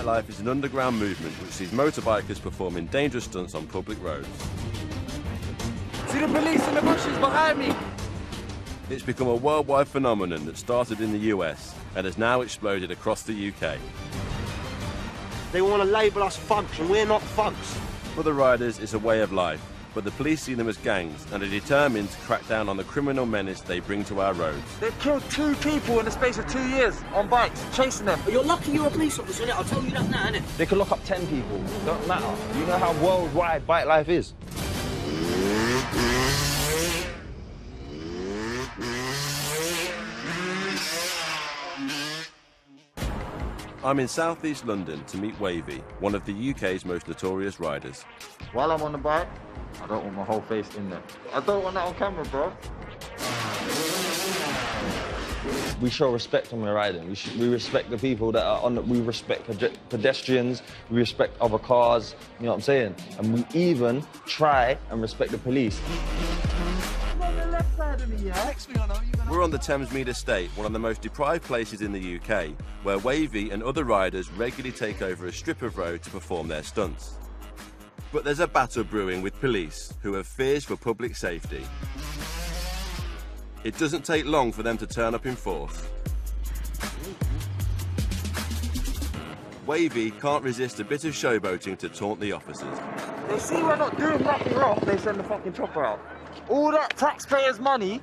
Bike Life is an underground movement which sees motorbikers performing dangerous stunts on public roads. See the police in the bushes behind me! It's become a worldwide phenomenon that started in the US and has now exploded across the UK. They want to label us funks, and we're not funks. For the riders, it's a way of life, but the police see them as gangs and are determined to crack down on the criminal menace they bring to our roads. They've killed 2 people in the space of 2 years on bikes, chasing them. But you're lucky you're a police officer, innit? I'll tell you that now, innit? They could lock up 10 people. Don't matter. You know how worldwide bike life is. I'm in southeast London to meet Wavy, one of the UK's most notorious riders. While I'm on the bike, I don't want my whole face in there. I don't want that on camera, bro. We show respect when we're riding. We respect the people that are on. We respect pedestrians. We respect other cars. You know what I'm saying? And we even try and respect the police. We're on the Thamesmead Estate, one of the most deprived places in the UK, where Wavy and other riders regularly take over a strip of road to perform their stunts. But there's a battle brewing with police, who have fears for public safety. It doesn't take long for them to turn up in force. Wavy can't resist a bit of showboating to taunt the officers. They see we're not doing nothing wrong, they send the fucking chopper out. All that taxpayers' money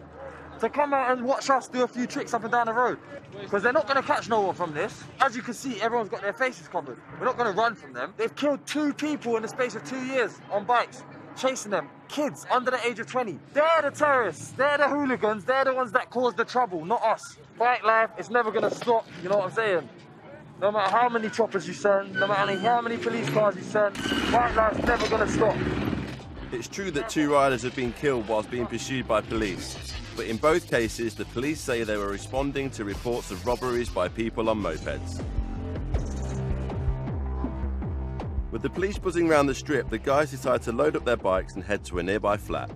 to come out and watch us do a few tricks up and down the road. Because they're not going to catch no one from this. As you can see, everyone's got their faces covered. We're not going to run from them. They've killed 2 people in the space of 2 years on bikes, chasing them. Kids under the age of 20. They're the terrorists. They're the hooligans. They're the ones that cause the trouble, not us. Bike life is never going to stop, you know what I'm saying? No matter how many choppers you send, no matter how many police cars you send, bike life's never going to stop. It's true that 2 riders have been killed whilst being pursued by police. But in both cases, the police say they were responding to reports of robberies by people on mopeds. With the police buzzing around the strip, the guys decide to load up their bikes and head to a nearby flat.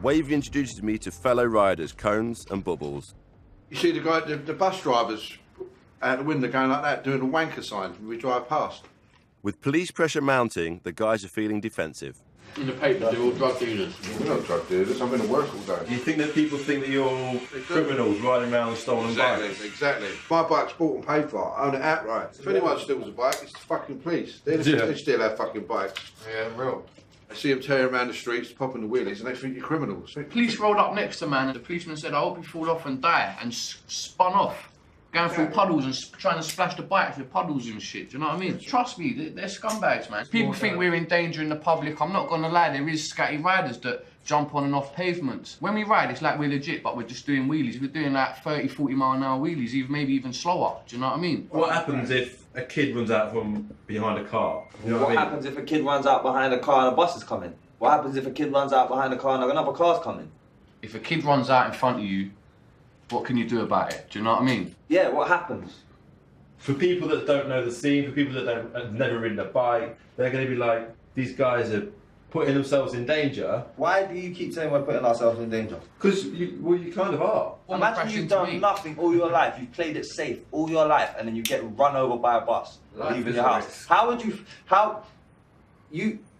Wavy introduces me to fellow riders, Cones and Bubbles. You see the bus drivers out the window going like that, doing a wanker sign when we drive past. With police pressure mounting, the guys are feeling defensive. In the paper, they're all drug dealers. We're not drug dealers, I'm in to work all day. Do you think that people think that you're criminals riding around with stolen bikes? Exactly. My bike's bought and paid for, I own it outright. If anyone steals a bike, it's the fucking police. They steal our fucking bikes. Yeah, real. I see them tearing around the streets, popping the wheelies, and they think you're criminals. Police rolled up next to man, and the policeman said, I hope you fall off and die, and spun off. Going through puddles and trying to splash the bikes with puddles and shit, do you know what I mean? Trust me, they're scumbags, man. People think we're endangering the public. I'm not gonna lie, there is scatty riders that jump on and off pavements. When we ride, it's like we're legit, but we're just doing wheelies. We're doing like 30, 40 mile an hour wheelies, maybe even slower, do you know what I mean? What happens if a kid runs out from behind a car? You know What happens if a kid runs out behind a car and a bus is coming? What happens if a kid runs out behind a car and another car's coming? If a kid runs out in front of you, what can you do about it? Do you know what I mean? Yeah, what happens? For people that don't know the scene, for people that have never ridden a bike, they're going to be like, these guys are putting themselves in danger. Why do you keep saying we're putting ourselves in danger? Because you kind of are. Imagine you've done nothing all your life, you've played it safe all your life, and then you get run over by a bus leaving your house.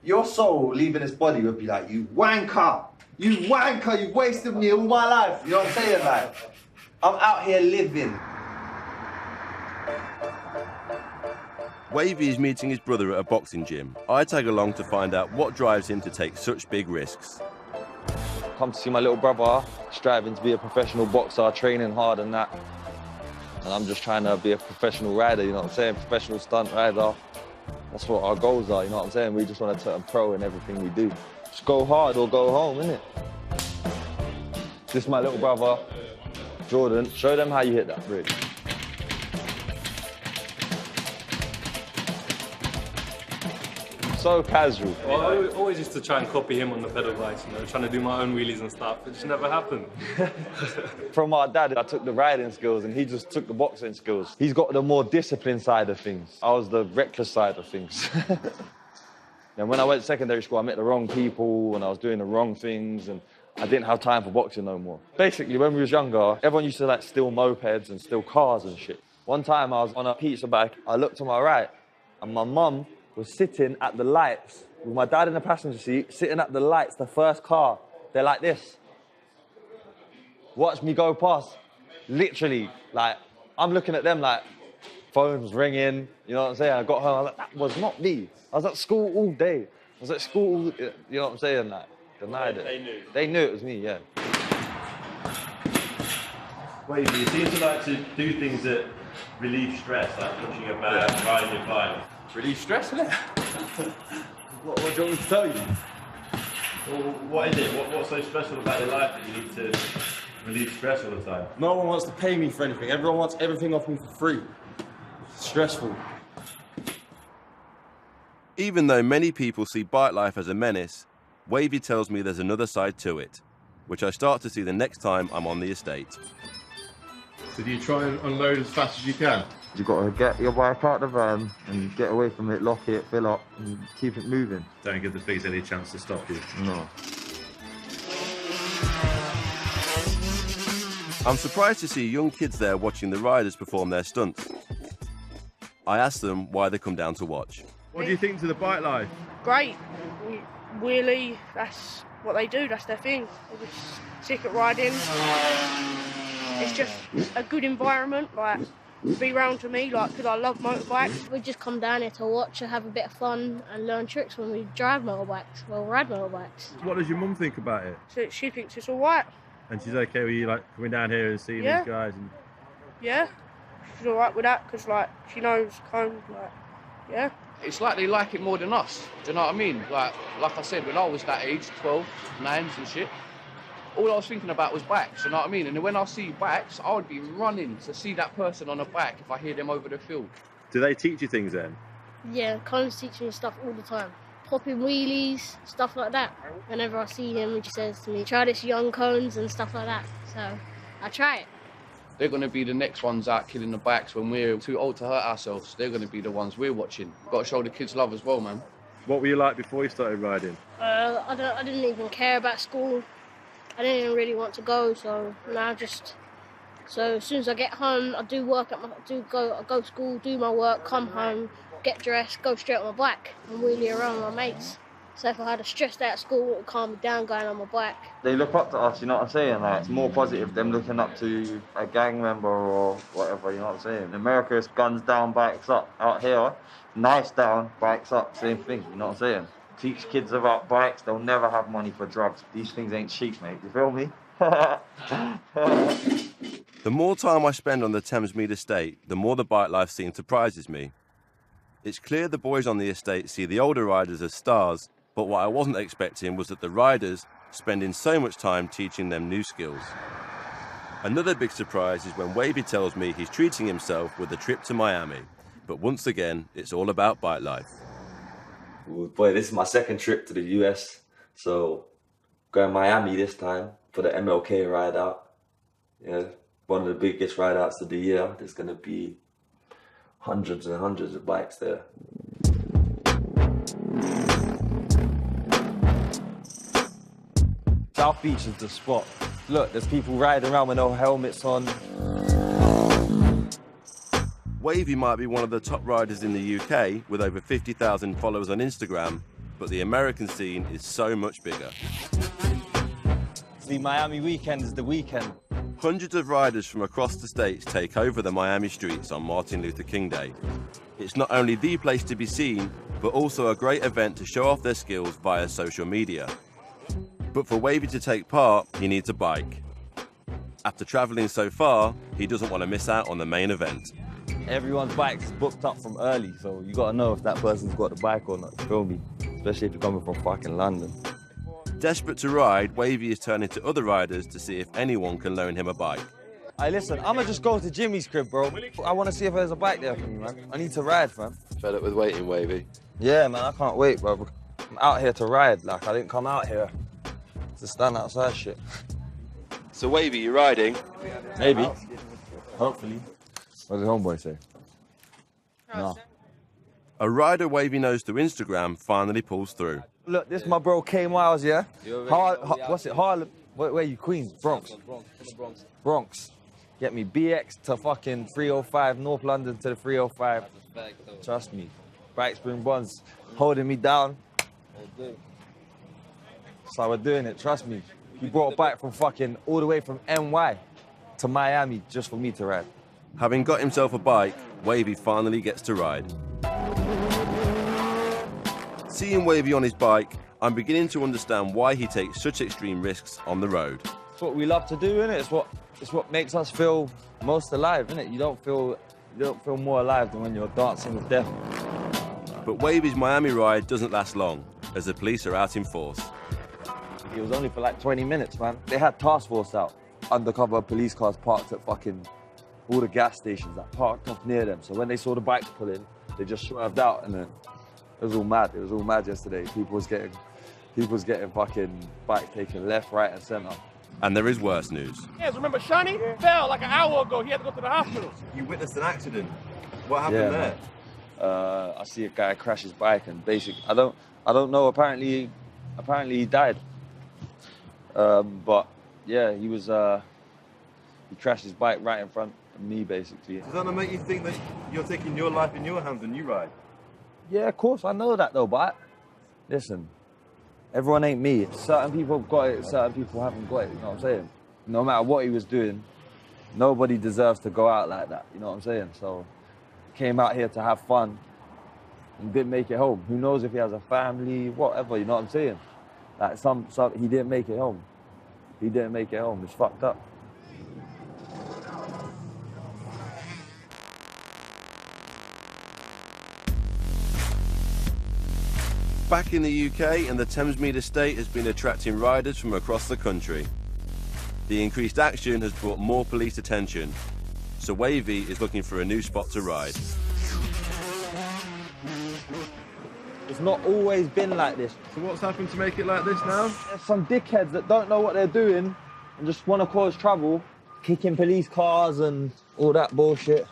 Your soul leaving this body would be like, you wanker, you've wasted me all my life. You know what I'm saying? Like, I'm out here living. Wavy is meeting his brother at a boxing gym. I tag along to find out what drives him to take such big risks. Come to see my little brother, striving to be a professional boxer, training hard and that. And I'm just trying to be a professional rider, you know what I'm saying? Professional stunt rider. That's what our goals are, you know what I'm saying? We just want to turn pro in everything we do. Just go hard or go home, innit? This is my little brother, Jordan. Show them how you hit that bridge. So casual. Well, I always used to try and copy him on the pedal bikes, you know, trying to do my own wheelies and stuff. It just never happened. From our dad, I took the riding skills and he just took the boxing skills. He's got the more disciplined side of things. I was the reckless side of things. And when I went to secondary school, I met the wrong people and I was doing the wrong things and I didn't have time for boxing no more. Basically, when we was younger, everyone used to like steal mopeds and steal cars and shit. One time I was on a pizza bike, I looked to my right, and my mum was sitting at the lights with my dad in the passenger seat, sitting at the lights, the first car. They're like this. Watch me go past. Literally, like, I'm looking at them like, phone's ringing, you know what I'm saying? I got home, I was like, that was not me. I was at school all day. I was at school, you know what I'm saying? Like, denied it. They knew. They knew it was me, yeah. Wavy, you seem to like to do things that relieve stress, like pushing a bag, riding your bike. Relieve stress, innit? What do you want me to tell you? Well, what is it? What's so special about your life that you need to relieve stress all the time? No one wants to pay me for anything. Everyone wants everything off me for free. It's stressful. Even though many people see bike life as a menace, Wavy tells me there's another side to it, which I start to see the next time I'm on the estate. So do you try and unload as fast as you can? You've got to get your bike out the van and get away from it, lock it, fill up, and keep it moving. Don't give the police any chance to stop you. No. I'm surprised to see young kids there watching the riders perform their stunts. I ask them why they come down to watch. What do you think to the bike life? Great. Wheelie, that's what they do, that's their thing. They're just sick at riding. It's just a good environment, like, be round to me, like, because I love motorbikes. We just come down here to watch and have a bit of fun and learn tricks when we drive motorbikes, well, ride motorbikes. What does your mum think about it? So she thinks it's all right. And she's okay with you, like, coming down here and seeing Yeah. these guys? And... Yeah, she's all right with that, because, like, she knows kind of, like, yeah. It's like they like it more than us. Do you know what I mean? Like I said, when I was that age, 12, 9s and shit, all I was thinking about was bikes, you know what I mean? And when I see bikes, I would be running to see that person on a bike if I hear them over the field. Do they teach you things then? Yeah, Colin's teaching me stuff all the time. Popping wheelies, stuff like that. Whenever I see him, he says to me, try this young cones and stuff like that. So I try it. They're going to be the next ones out killing the bikes when we're too old to hurt ourselves. They're going to be the ones we're watching. Got to show the kids love as well, man. What were you like before you started riding? I didn't even care about school. I didn't even really want to go, so now so as soon as I get home, I do work I go to school, do my work, come home, get dressed, go straight on my bike and wheelie around with my mates. So if I had a stressed out at school, it would calm me down going on my bike. They look up to us, you know what I'm saying? Like, it's more positive them looking up to a gang member or whatever, you know what I'm saying? In America, it's guns down, bikes up. Out here, knives down, bikes up, same thing, you know what I'm saying? Teach kids about bikes, they'll never have money for drugs. These things ain't cheap, mate, you feel me? The more time I spend on the Thamesmead estate, the more the bike life scene surprises me. It's clear the boys on the estate see the older riders as stars, but what I wasn't expecting was that the riders spending so much time teaching them new skills. Another big surprise is when Wavy tells me he's treating himself with a trip to Miami. But once again, it's all about bike life. Ooh, boy, this is my second trip to the US. So, going to Miami this time for the MLK ride out. Yeah, one of the biggest ride outs of the year. There's going to be hundreds and hundreds of bikes there. South Beach is the spot. Look, there's people riding around with no helmets on. Wavy might be one of the top riders in the UK with over 50,000 followers on Instagram, but the American scene is so much bigger. The Miami weekend is the weekend. Hundreds of riders from across the states take over the Miami streets on Martin Luther King Day. It's not only the place to be seen, but also a great event to show off their skills via social media. But for Wavy to take part, he needs a bike. After travelling so far, he doesn't want to miss out on the main event. Everyone's bike's booked up from early, so you gotta know if that person's got the bike or not, you feel me? Especially if you're coming from fucking London. Desperate to ride, Wavy is turning to other riders to see if anyone can loan him a bike. Hey, listen, I'ma just go to Jimmy's crib, bro. I wanna see if there's a bike there for me, man. I need to ride, fam. Fed up with waiting, Wavy? Yeah, man, I can't wait, bro. I'm out here to ride, like, I didn't come out here to stand outside shit. So Wavy, you riding? Maybe. Hopefully. What did homeboy say? No. A rider Wavy knows through Instagram finally pulls through. Look, this is my bro K Miles, yeah? What's it, Harlem? Where are you, Queens? Bronx? Bronx. Get me BX to fucking 305, North London to the 305. Trust me. Bright Spring Bonds holding me down. So we're doing it, trust me. He brought a bike from fucking all the way from NY to Miami just for me to ride. Having got himself a bike, Wavy finally gets to ride. Seeing Wavy on his bike, I'm beginning to understand why he takes such extreme risks on the road. It's what we love to do, innit? It's what makes us feel most alive, innit? You don't feel more alive than when you're dancing with death. But Wavy's Miami ride doesn't last long, as the police are out in force. It was only for like 20 minutes, man. They had task force out. Undercover police cars parked at fucking all the gas stations that parked up near them. So when they saw the bikes pull in, they just swerved out, and then it was all mad. It was all mad yesterday. People was getting fucking bike taken left, right, and centre. And there is worse news. Yes, remember Shani fell like an hour ago. He had to go to the hospital. You witnessed an accident. What happened there? I see a guy crash his bike, and basically, I don't know. Apparently he died. But yeah, he crashed his bike right in front of me, basically. Does that not make you think that you're taking your life in your hands when you ride? Yeah, of course, I know that though, but listen, everyone ain't me. Certain people have got it, certain people haven't got it, you know what I'm saying? No matter what he was doing, nobody deserves to go out like that, you know what I'm saying? So, came out here to have fun and didn't make it home. Who knows if he has a family, whatever, you know what I'm saying? Like he didn't make it home. He didn't make it home, it's fucked up. Back in the UK, and the Thamesmead estate has been attracting riders from across the country. The increased action has brought more police attention, so Wavy is looking for a new spot to ride. It's not always been like this. So what's happened to make it like this now? There's some dickheads that don't know what they're doing and just want to cause trouble, kicking police cars and all that bullshit.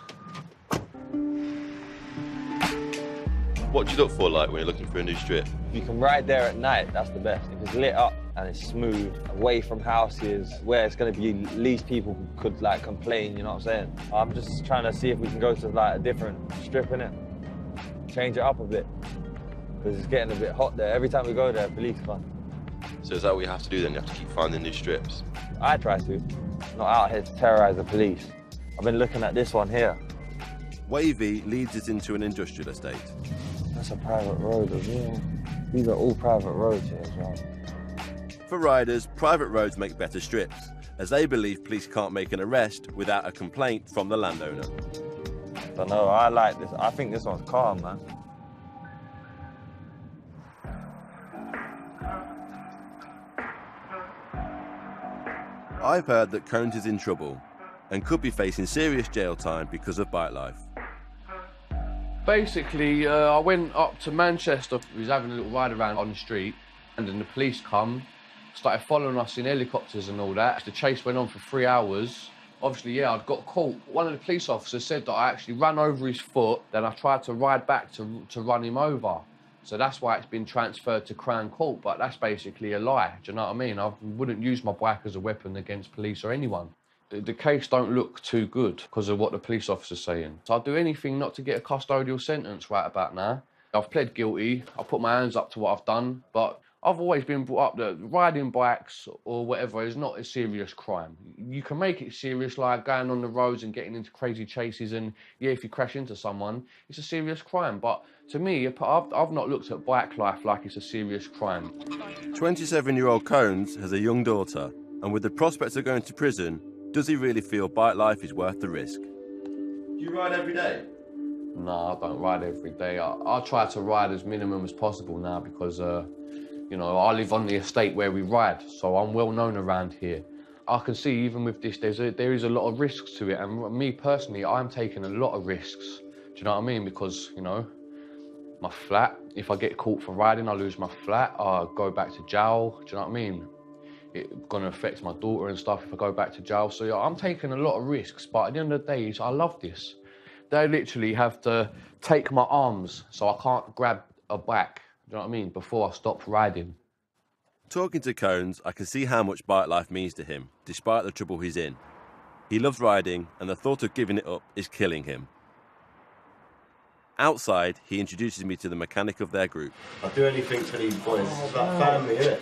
What do you look for, like, when you're looking for a new strip? You can ride there at night, that's the best. If it's lit up and it's smooth, away from houses, where it's going to be least people could, like, complain, you know what I'm saying? I'm just trying to see if we can go to, like, a different strip, innit? Change it up a bit. Because it's getting a bit hot there. Every time we go there, police come. So is that what you have to do then? You have to keep finding new strips? I try to. I'm not out here to terrorise the police. I've been looking at this one here. Wavy leads us into an industrial estate. That's a private road as well. These are all private roads here as well. For riders, private roads make better strips, as they believe police can't make an arrest without a complaint from the landowner. I don't know, I like this. I think this one's calm, man. I've heard that Cones is in trouble and could be facing serious jail time because of bike life. Basically, I went up to Manchester. We was having a little ride around on the street, and then the police come, started following us in helicopters and all that. The chase went on for 3 hours. Obviously, yeah, I'd got caught. One of the police officers said that I actually ran over his foot, then I tried to ride back to run him over. So that's why it's been transferred to Crown Court, but that's basically a lie, do you know what I mean? I wouldn't use my bike as a weapon against police or anyone. The case don't look too good because of what the police officer's saying. So I'll do anything not to get a custodial sentence right about now. I've pled guilty, I put my hands up to what I've done, but I've always been brought up that riding bikes or whatever is not a serious crime. You can make it serious, like going on the roads and getting into crazy chases, and yeah, if you crash into someone, it's a serious crime. But to me, I've not looked at bike life like it's a serious crime. 27-year-old Cones has a young daughter, and with the prospects of going to prison, does he really feel bike life is worth the risk? Do you ride every day? No, I don't ride every day. I try to ride as minimum as possible now because, you know, I live on the estate where we ride, so I'm well known around here. I can see even with this, there is a lot of risks to it, and me personally, I'm taking a lot of risks. Do you know what I mean? Because, you know, my flat, if I get caught for riding, I lose my flat, I go back to jail. Do you know what I mean? It's gonna affect my daughter and stuff if I go back to jail. So yeah, I'm taking a lot of risks, but at the end of the day, I love this. They literally have to take my arms so I can't grab a bike, do you know what I mean, before I stop riding. Talking to Cones, I can see how much bike life means to him, despite the trouble he's in. He loves riding, and the thought of giving it up is killing him. Outside, he introduces me to the mechanic of their group. I'd do anything for these boys. It's like family, innit?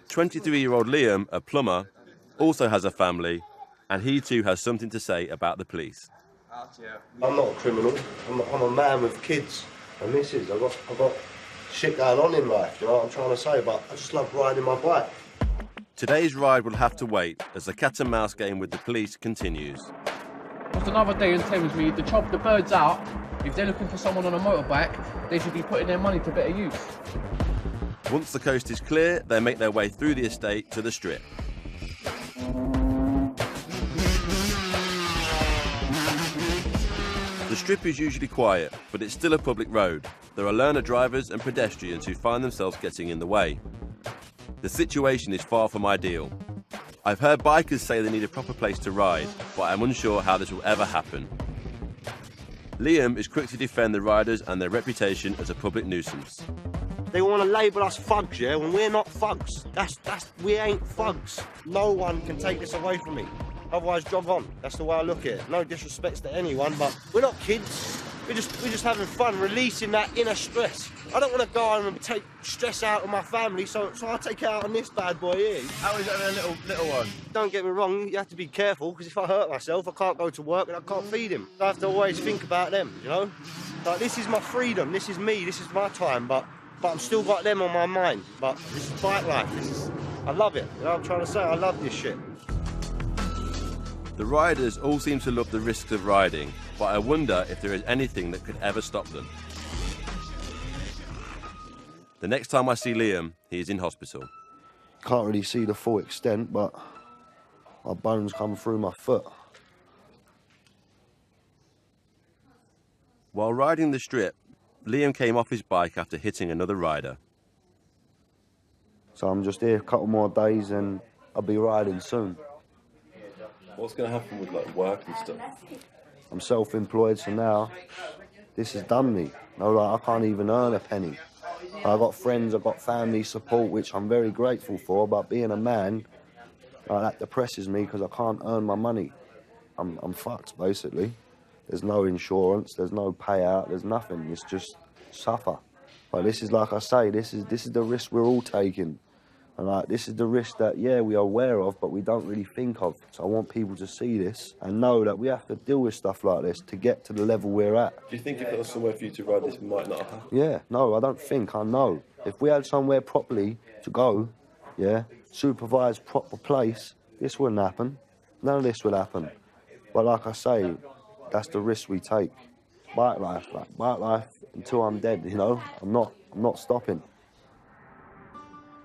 23-year-old Liam, a plumber, also has a family, and he too has something to say about the police. I'm not a criminal. I'm a man with kids and missus. I've got shit going on in life, you know what I'm trying to say, but I just love riding my bike. Today's ride will have to wait as the cat and mouse game with the police continues. Just another day in Thamesmead, the chop the birds out. If they're looking for someone on a motorbike, they should be putting their money to better use. Once the coast is clear, they make their way through the estate to the strip. The strip is usually quiet, but it's still a public road. There are learner drivers and pedestrians who find themselves getting in the way. The situation is far from ideal. I've heard bikers say they need a proper place to ride, but I'm unsure how this will ever happen. Liam is quick to defend the riders and their reputation as a public nuisance. They want to label us thugs, yeah, when we're not thugs. We ain't thugs. No one can take this away from me. Otherwise, jog on. That's the way I look at it. No disrespect to anyone, but we're not kids. We're just having fun, releasing that inner stress. I don't want to go home and take stress out of my family, so I take it out on this bad boy here. How is that a little one? Don't get me wrong, you have to be careful, because if I hurt myself, I can't go to work and I can't feed him. I have to always think about them, you know? Like, this is my freedom, this is me, this is my time, but I've still got them on my mind. But this is bike life, I love it. You know what I'm trying to say? I love this shit. The riders all seem to love the risks of riding, but I wonder if there is anything that could ever stop them. The next time I see Liam, he is in hospital. Can't really see the full extent, but my bones come through my foot. While riding the strip, Liam came off his bike after hitting another rider. So I'm just here a couple more days and I'll be riding soon. What's going to happen with like work and stuff? I'm self-employed, so now this has done me. No, like, I can't even earn a penny. I've got friends, I've got family support, which I'm very grateful for, but being a man, that depresses me because I can't earn my money. I'm fucked, basically. There's no insurance, there's no payout, there's nothing. It's just suffer. But this is, like I say, this is the risk we're all taking. And like, this is the risk that, yeah, we are aware of, but we don't really think of. So I want people to see this and know that we have to deal with stuff like this to get to the level we're at. Do you think if there was somewhere for you to ride, this might not happen? Yeah, no, I don't think, I know. If we had somewhere properly to go, yeah, supervised, proper place, this wouldn't happen. None of this would happen. But like I say, that's the risk we take. Bike life until I'm dead, you know? I'm not stopping.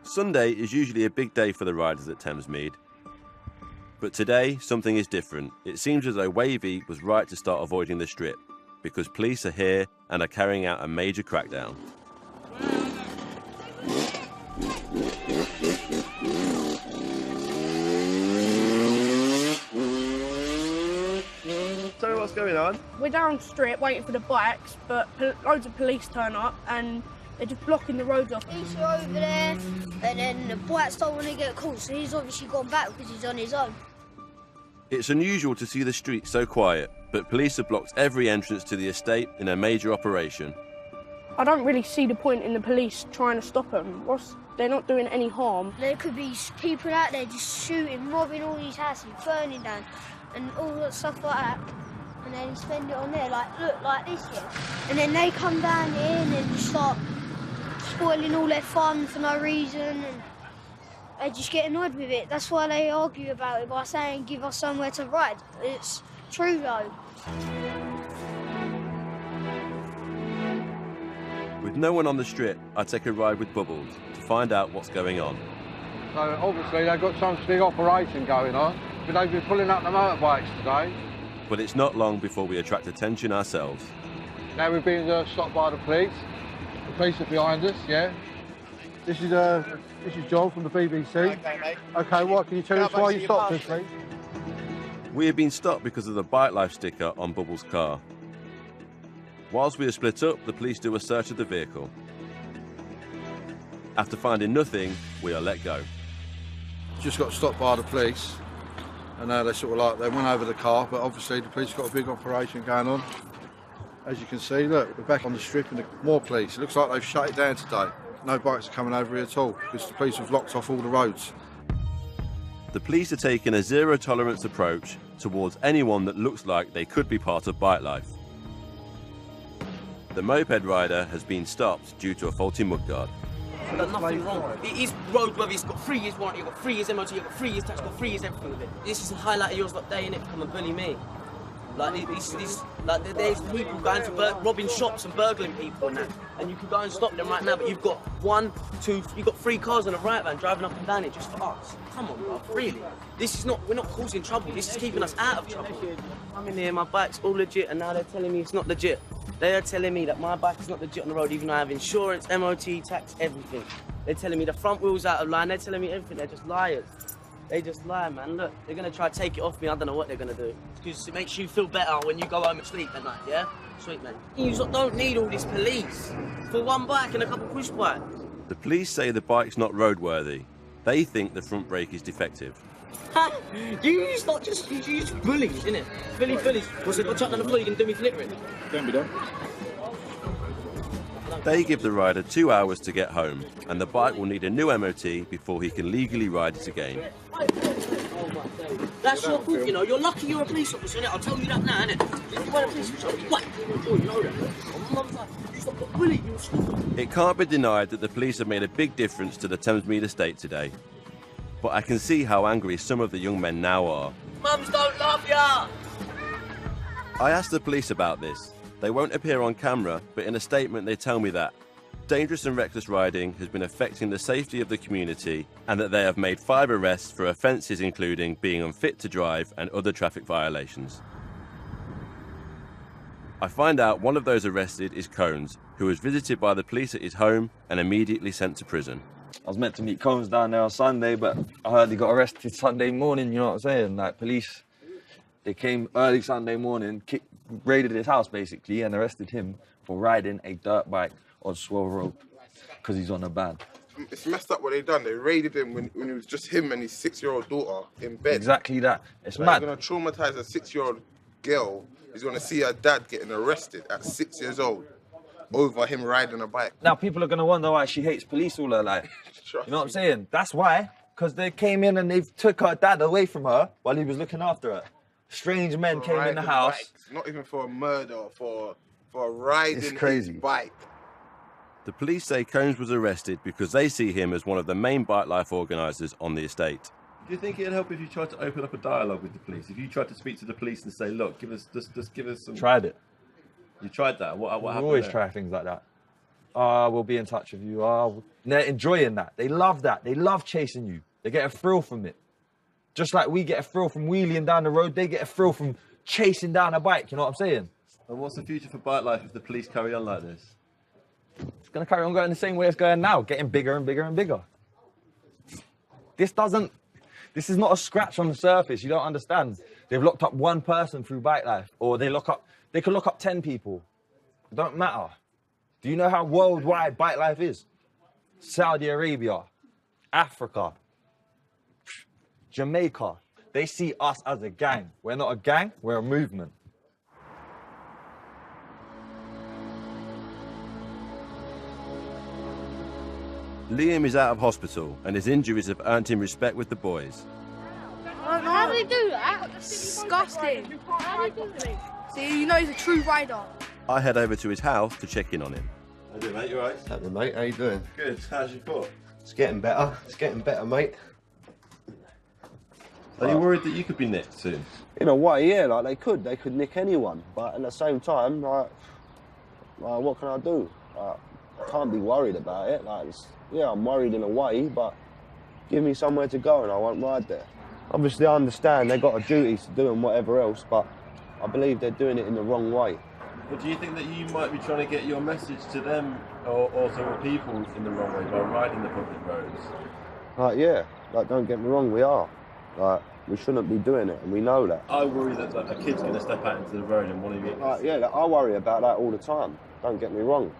Sunday is usually a big day for the riders at Thamesmead. But today, something is different. It seems as though Wavy was right to start avoiding the strip, because police are here and are carrying out a major crackdown. Tell me what's going on. We're down strip waiting for the bikes, but loads of police turn up and they're just blocking the roads off. Police are over there, and then the bikes don't want to get caught, so he's obviously gone back because he's on his own. It's unusual to see the streets so quiet, but police have blocked every entrance to the estate in a major operation. I don't really see the point in the police trying to stop them. They're not doing any harm. There could be people out there just shooting, robbing all these houses, burning down, and all that stuff like that. And then spend it on there, like, look, like this here. And then they come down here and then just start spoiling all their fun for no reason, and they just get annoyed with it. That's why they argue about it by saying, give us somewhere to ride. It's true, though. With no one on the strip, I take a ride with Bubbles to find out what's going on. So obviously they've got some big operation going on, but they've been pulling up the motorbikes today. But it's not long before we attract attention ourselves. Now we're being stopped by the police. The police are behind us, yeah. This is John from the BBC. Okay, mate. Okay, what can you tell us why you stopped us, please? We have been stopped because of the Bike Life sticker on Bubbles' car. Whilst we are split up, the police do a search of the vehicle. After finding nothing, we are let go. Just got stopped by the police. and they sort of like, they went over the car, but obviously the police got a big operation going on. As you can see, look, we're back on the strip and more police. It looks like they've shut it down today. No bikes are coming over here at all because the police have locked off all the roads. The police are taking a zero-tolerance approach towards anyone that looks like they could be part of bike life. The moped rider has been stopped due to a faulty mudguard. There's nothing wrong. It is roadworthy, it's got 3 years warranty, you've got 3 years MOT, you've got 3 years tax, you've got 3 years everything with it. This is a highlight of yours lot day, innit? Come and bully me. Like, there's people going to robbing shops and burgling people and that, and you can go and stop them right now, but you've got 1, 2, you've got 3 cars on the right van driving up and down it just for us. Come on, bro, really? This is not, we're not causing trouble, this is keeping us out of trouble. I'm in here, my bike's all legit, and now they're telling me it's not legit. They are telling me that my bike is not legit on the road, even though I have insurance, MOT, tax, everything. They're telling me the front wheel's out of line, they're telling me everything, they're just liars. They just lie, man. Look, they're gonna try to take it off me. I don't know what they're gonna do. Because it makes you feel better when you go home and sleep at night, yeah? Sweet, man. You don't need all this police for one bike and a couple push bikes. The police say the bike's not roadworthy. They think the front brake is defective. Ha! You use not just you use bullies, innit? Bullies. What's it got chucked on the floor? You can do me flittering. Don't be done. They give the rider 2 hours to get home, and the bike will need a new MOT before he can legally ride it again. That's your fault, you know. You're lucky you're a police officer, innit? I'll tell you that now, innit? If you weren't a police officer, I'll be whacked. You know that. You stop the bully, you'll stop. It can't be denied that the police have made a big difference to the Thamesmead estate today. But I can see how angry some of the young men now are. Mums don't love ya! I asked the police about this. They won't appear on camera, but in a statement they tell me that dangerous and reckless riding has been affecting the safety of the community and that they have made 5 arrests for offences including being unfit to drive and other traffic violations. I find out one of those arrested is Cones, who was visited by the police at his home and immediately sent to prison. I was meant to meet Cones down there on Sunday, but I heard he got arrested Sunday morning, you know what I'm saying? Like, police, they came early Sunday morning, raided his house basically and arrested him for riding a dirt bike on Swell Road because he's on a ban. It's messed up what they done. They raided him when it was just him and his 6-year-old daughter in bed. Exactly that. It's like, mad. They're going to traumatise a 6-year-old girl. He's going to see her dad getting arrested at 6 years old over him riding a bike. Now people are going to wonder why she hates police all her life. You know what I'm saying? That's why. Because they came in and they took her dad away from her while he was looking after her. Strange men came in the house. Bikes. Not even for a murder, for riding his bike. The police say Cones was arrested because they see him as one of the main bike life organisers on the estate. Do you think it'd help if you tried to open up a dialogue with the police? If you tried to speak to the police and say, look, just give us some... Tried it. You tried that? What happened? We always there? try things like that. We'll be in touch with you. They're enjoying that. They love that. They love chasing you. They get a thrill from it. Just like we get a thrill from wheeling down the road, they get a thrill from chasing down a bike, you know what I'm saying? And what's the future for bike life if the police carry on like this? It's going to carry on going the same way it's going now, getting bigger and bigger and bigger. This is not a scratch on the surface, you don't understand. They've locked up 1 person through bike life, or they could lock up 10 people. It don't matter. Do you know how worldwide bike life is? Saudi Arabia, Africa, Jamaica. They see us as a gang. We're not a gang, we're a movement. Liam is out of hospital and his injuries have earned him respect with the boys. How do they do that? Disgusting. How do they do it? See, you know he's a true rider. I head over to his house to check in on him. How you doing, mate? You alright? Hello, mate. How you doing? Good. How's your foot? It's getting better. It's getting better, mate. Are you worried that you could be nicked soon? In a way, yeah. Like they could nick anyone. But at the same time, like what can I do? Like, I can't be worried about it. Like, yeah, I'm worried in a way, but give me somewhere to go and I won't ride there. Obviously, I understand they've got a duty to do and whatever else, but I believe they're doing it in the wrong way. But do you think that you might be trying to get your message to them or to people in the wrong way by riding the public roads? Like, yeah, like, don't get me wrong, we are. Like, we shouldn't be doing it, and we know that. I worry that like, a kid's going to step out into the road and want to get... Like, yeah, like, I worry about that all the time, don't get me wrong.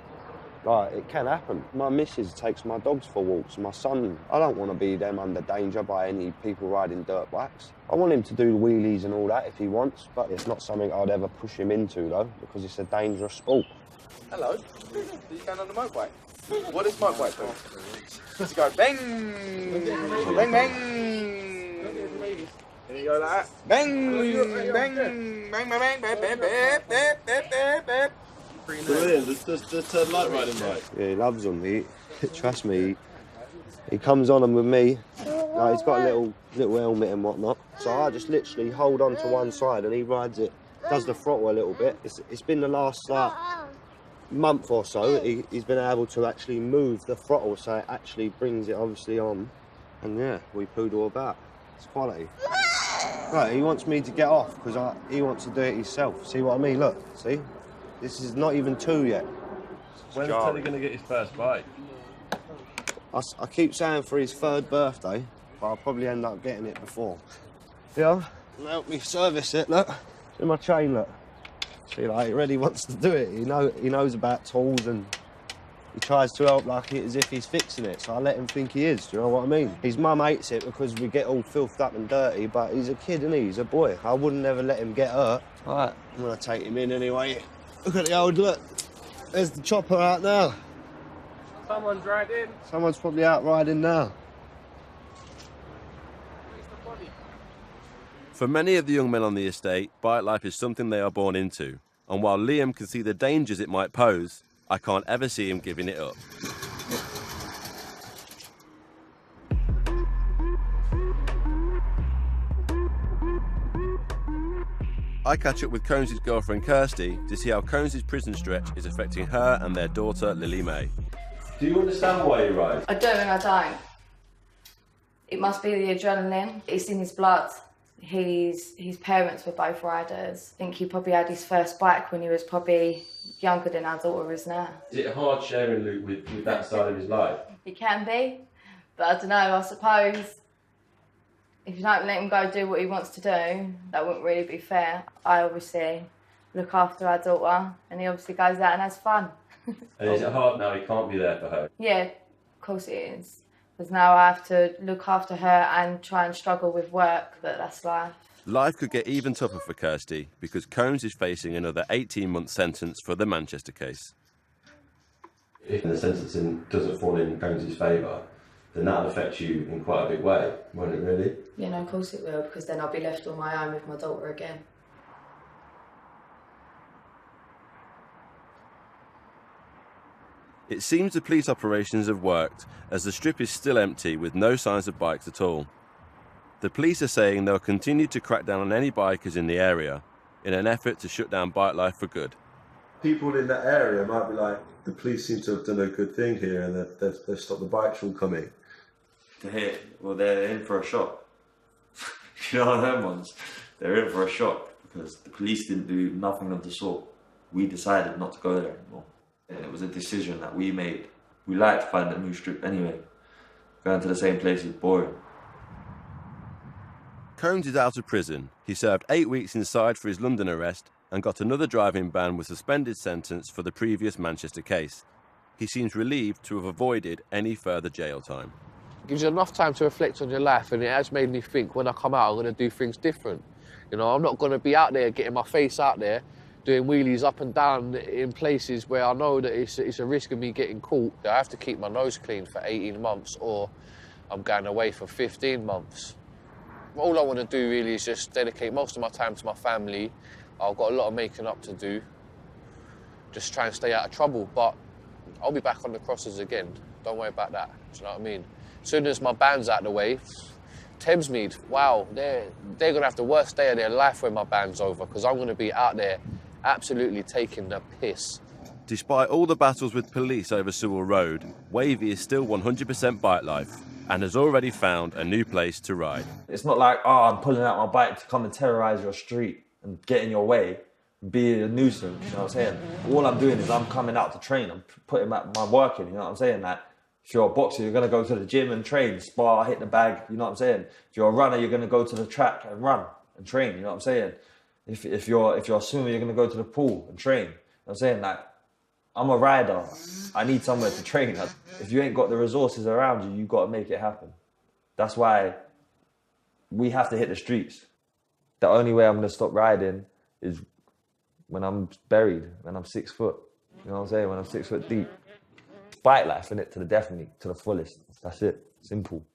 Like, it can happen. My missus takes my dogs for walks. My son, I don't want to be them under danger by any people riding dirt bikes. I want him to do wheelies and all that if he wants, but it's not something I'd ever push him into, though, because it's a dangerous sport. Hello. Are you going on the motorbike? What does motorbike do? Does it go bang, bang, bang? And you go like that. Bang, bang, bang, bang, bang, bang, bang, bang, bang, bang. Brilliant. Just turn light riding bike. Yeah, he loves them. Trust me, he comes on them with me. Like, he's got a little helmet and whatnot. So I just literally hold on to one side and he rides it, does the throttle a little bit. It's been the last month or so he's been able to actually move the throttle, so it actually brings it obviously on. And yeah, we poodle about. It's quality. Right, he wants me to get off because he wants to do it himself. See what I mean? Look, see? This is not even 2 yet. When's Teddy going to get his first bike? I keep saying for his 3rd birthday, but I'll probably end up getting it before. Yeah, help me service it, look. See my chain, look. See, like, he really wants to do it. He knows about tools and he tries to help like as if he's fixing it, so I let him think he is, do you know what I mean? His mum hates it because we get all filthed up and dirty, but he's a kid, isn't he? He's a boy. I wouldn't ever let him get hurt. All right, I'm going to take him in anyway. Look at the old look. There's the chopper out now. Someone's riding. Someone's probably out riding now. For many of the young men on the estate, bike life is something they are born into. And while Liam can see the dangers it might pose, I can't ever see him giving it up. I catch up with Cones' girlfriend Kirsty to see how Cones' prison stretch is affecting her and their daughter Lily May. Do you understand why you ride? I do and I don't. It must be the adrenaline. It's in his blood. His parents were both riders. I think he probably had his first bike when he was probably younger than our daughter is now. Is it hard sharing Luke with that side of his life? It can be, but I don't know, I suppose if you don't let him go do what he wants to do, that wouldn't really be fair. I obviously look after our daughter and he obviously goes out and has fun. And is it hard now he can't be there for her? Yeah, of course it is. Because now I have to look after her and try and struggle with work, but that's life. Life could get even tougher for Kirsty because Cones is facing another 18-month sentence for the Manchester case. If the sentencing doesn't fall in Cones' favour, then that'll affect you in quite a big way, won't it really? Yeah, no, of course it will, because then I'll be left on my own with my daughter again. It seems the police operations have worked, as the strip is still empty with no signs of bikes at all. The police are saying they'll continue to crack down on any bikers in the area in an effort to shut down bike life for good. People in that area might be like, the police seem to have done a good thing here and they've stopped the bikes from coming. They're in for a shock. You know them ones? They're in for a shock because the police didn't do nothing of the sort. We decided not to go there anymore. And it was a decision that we made. We like to find a new strip anyway. Going to the same place is boring. Cones is out of prison. He served 8 weeks inside for his London arrest and got another driving ban with suspended sentence for the previous Manchester case. He seems relieved to have avoided any further jail time. It gives you enough time to reflect on your life, and it has made me think when I come out I'm going to do things different. You know, I'm not going to be out there getting my face out there doing wheelies up and down in places where I know that it's a risk of me getting caught. I have to keep my nose clean for 18 months or I'm going away for 15 months. All I want to do really is just dedicate most of my time to my family. I've got a lot of making up to do. Just try and stay out of trouble, but I'll be back on the crosses again. Don't worry about that, do you know what I mean? As soon as my band's out of the way, Thamesmead, wow, they're going to have the worst day of their life when my band's over because I'm going to be out there absolutely taking the piss. Despite all the battles with police over Sewell Road, Wavy is still 100% bike life and has already found a new place to ride. It's not like, oh, I'm pulling out my bike to come and terrorise your street and get in your way, be a nuisance, you know what I'm saying? All I'm doing is I'm coming out to train, I'm putting my work in, you know what I'm saying? Like, if you're a boxer, you're going to go to the gym and train, spar, hit the bag, you know what I'm saying? If you're a runner, you're going to go to the track and run and train, you know what I'm saying? If you're a swimmer, you're going to go to the pool and train, you know what I'm saying? Like, I'm a rider. I need somewhere to train. If you ain't got the resources around you, you got to make it happen. That's why we have to hit the streets. The only way I'm going to stop riding is when I'm buried, when I'm 6 foot. You know what I'm saying? When I'm 6 foot deep. Bike life, innit? To the death of me, to the fullest. That's it. Simple.